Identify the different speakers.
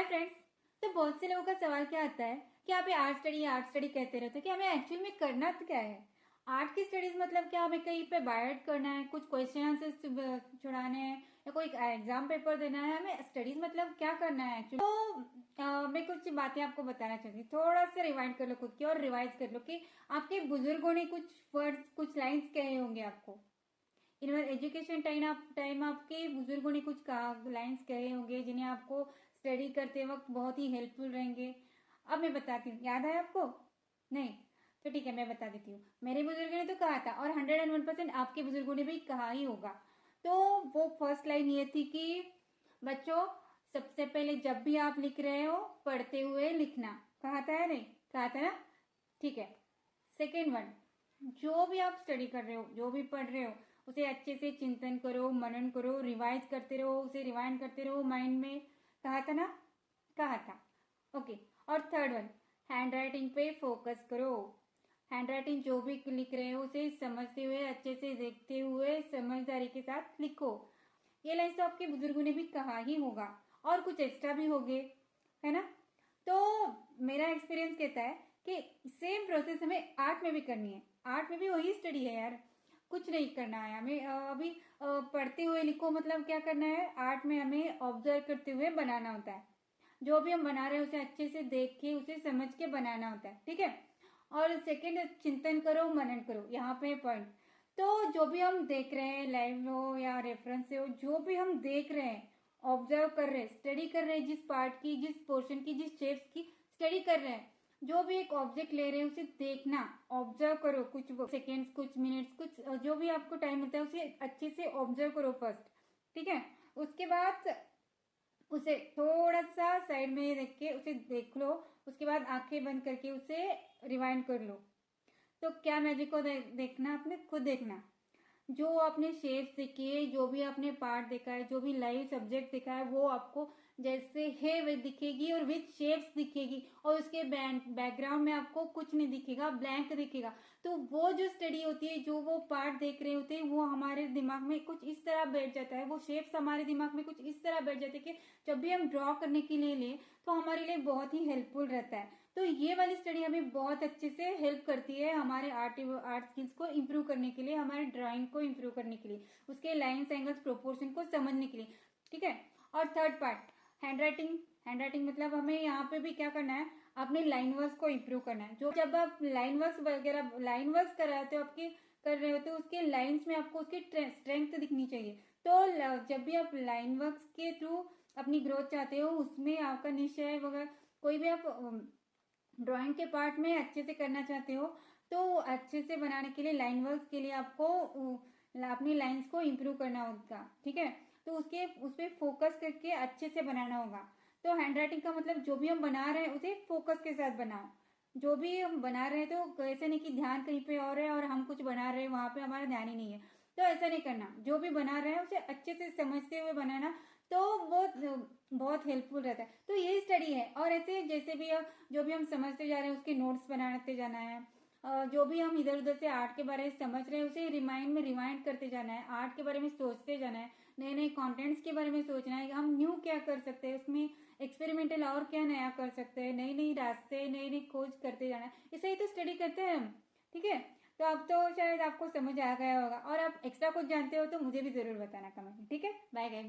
Speaker 1: Friends. तो बहुत से लोगों का सवाल क्या आता है कि आप ये आर्ट स्टडी कहते रहते हो कि हमें एक्चुअली में करना तो क्या है। आर्ट की स्टडीज मतलब क्या, हमें कहीं पे बायोड करना है, कुछ क्वेश्चन आंसर छुड़ाने हैं या कोई एग्जाम पेपर देना है। हमें स्टडीज मतलब क्या करना है एक्चुअली। तो मैं कुछ बातें आपको बताना चाहती हूँ। थोड़ा सा रिवाइंड कर लो खुद की और रिवाइज कर लो कि आपके बुजुर्गों ने कुछ वर्ड्स कुछ लाइन्स कहे होंगे आपको इन एजुकेशन टाइम आपके बुजुर्गों ने कुछ कहा लाइन्स कहे होंगे जिन्हें आपको स्टडी करते वक्त बहुत ही हेल्पफुल रहेंगे। अब मैं बताती हूँ, याद है आपको? नहीं तो ठीक है, मैं बता देती हूँ। मेरे बुजुर्गों ने तो कहा था और 101% आपके बुजुर्गों ने भी कहा ही होगा। तो वो फर्स्ट लाइन ये थी कि बच्चों, सबसे पहले जब भी आप लिख रहे हो पढ़ते हुए लिखना। कहा था या नहीं? कहा था ना? ठीक है। सेकेंड वन, जो भी आप स्टडी कर रहे हो, जो भी पढ़ रहे हो, उसे अच्छे से चिंतन करो, मनन करो, रिवाइज करते रहो, उसे रिवाइंड करते रहो माइंड में। कहा था ना? कहा था। ओके। और थर्ड वन, हैंड राइटिंग पे फोकस करो। हैंड राइटिंग जो भी लिख रहे हो उसे समझते हुए, अच्छे से देखते हुए, समझदारी के साथ लिखो। ये लाइन तो आपके बुजुर्गों ने भी कहा ही होगा और कुछ एक्स्ट्रा भी होगे, है ना? तो मेरा एक्सपीरियंस कहता है कि सेम प्रोसेस हमें आर्ट में भी करनी है। आर्ट में भी वही स्टडी है यार, कुछ नहीं करना है हमें। अभी पढ़ते हुए लिखो मतलब क्या करना है, आर्ट में हमें ऑब्जर्व करते हुए बनाना होता है। जो भी हम बना रहे हैं उसे अच्छे से देख के, उसे समझ के बनाना होता है, ठीक है। और सेकंड, चिंतन करो, मनन करो। यहाँ पे पॉइंट, तो जो भी हम देख रहे हैं, लाइव हो या रेफरेंस से हो, जो भी हम देख रहे हैं, ऑब्जर्व कर रहे हैं, स्टडी कर रहे हैं, जिस पार्ट की, जिस पोर्शन की, जिस शेप्स की स्टडी कर रहे हैं, जो भी एक ऑब्जेक्ट ले रहे हैं उसे देखना, ऑब्जर्व करो। कुछ सेकेंड्स, कुछ मिनट्स, कुछ जो भी आपको टाइम होता है उसे अच्छे से ऑब्जर्व करो फर्स्ट, ठीक है। उसके बाद उसे थोड़ा सा साइड में देख के उसे देख लो। उसके बाद आंखें बंद करके उसे रिवाइंड कर लो। तो क्या मैजिक को देखना, आपने खुद देखना। जो आपने शेप्स देखे, जो भी आपने पार्ट देखा है, जो भी लाइव सब्जेक्ट देखा है, वो आपको जैसे है वे दिखेगी और विथ शेप्स दिखेगी। और उसके बैकग्राउंड में आपको कुछ नहीं दिखेगा, ब्लैंक दिखेगा। तो वो जो स्टडी होती है, जो वो पार्ट देख रहे होते हैं, वो हमारे दिमाग में कुछ इस तरह बैठ जाता है, वो शेप्स हमारे दिमाग में कुछ इस तरह बैठ जाते हैं कि जब भी हम ड्रॉ करने के लिए लें तो हमारे लिए बहुत ही हेल्पफुल रहता है। तो ये वाली स्टडी हमें बहुत अच्छे से हेल्प करती है हमारे आर्ट स्किल्स को इम्प्रूव करने के लिए, हमारे ड्राइंग को इम्प्रूव करने के लिए, उसके लाइन्स, एंगल्स, प्रोपोर्शन को समझने के लिए, ठीक है। और third part, hand writing. Hand writing मतलब हमें यहाँ पे भी क्या करना है, अपने लाइन वर्क्स को इम्प्रूव करना है। जो जब आप लाइन वर्क्स वगैरह लाइन वर्क्स कराते हो, आपके कर रहे हो, तो उसके लाइन्स में आपको उसकी स्ट्रेंथ दिखनी चाहिए। तो जब भी आप लाइन वर्क्स के थ्रू अपनी ग्रोथ चाहते हो, उसमें आपका निश्चय वगैरह कोई भी आप ड्राइंग के पार्ट में अच्छे से करना चाहते हो, तो अच्छे से बनाने के लिए लाइन वर्क के लिए आपको अपनी लाइंस को इम्प्रूव करना होगा, ठीक है। तो उसके उस पर फोकस करके अच्छे से बनाना होगा। तो हैंड राइटिंग का मतलब जो भी हम बना रहे हैं उसे फोकस के साथ बनाओ। जो भी हम बना रहे हैं तो ऐसे नहीं कि ध्यान कहीं पे और है और हम कुछ बना रहे हैं वहां पे हमारा ध्यान ही नहीं है। तो ऐसा नहीं करना, जो भी बना रहे हैं उसे अच्छे से समझते हुए बनाना। तो वो बहुत हेल्पफुल रहता है। तो यही स्टडी है। और ऐसे जैसे भी जो भी हम समझते जा रहे हैं उसके नोट्स बनाते जाना है। जो भी हम इधर उधर से आर्ट के बारे में समझ रहे हैं उसे रिमाइंड करते जाना है, आर्ट के बारे में सोचते जाना है, नए नए कंटेंट्स के बारे में सोचना है, हम न्यू क्या कर सकते हैं उसमें, एक्सपेरिमेंटल और क्या नया कर सकते हैं, नई नई रास्ते, नई नई खोज करते जाना है। इसे ही तो स्टडी करते हैं हम, ठीक है। तो अब तो शायद आपको समझ आ गया होगा, और आप एक्स्ट्रा कुछ जानते हो तो मुझे भी जरूर बताना कमेंट में, ठीक है। Bye guys.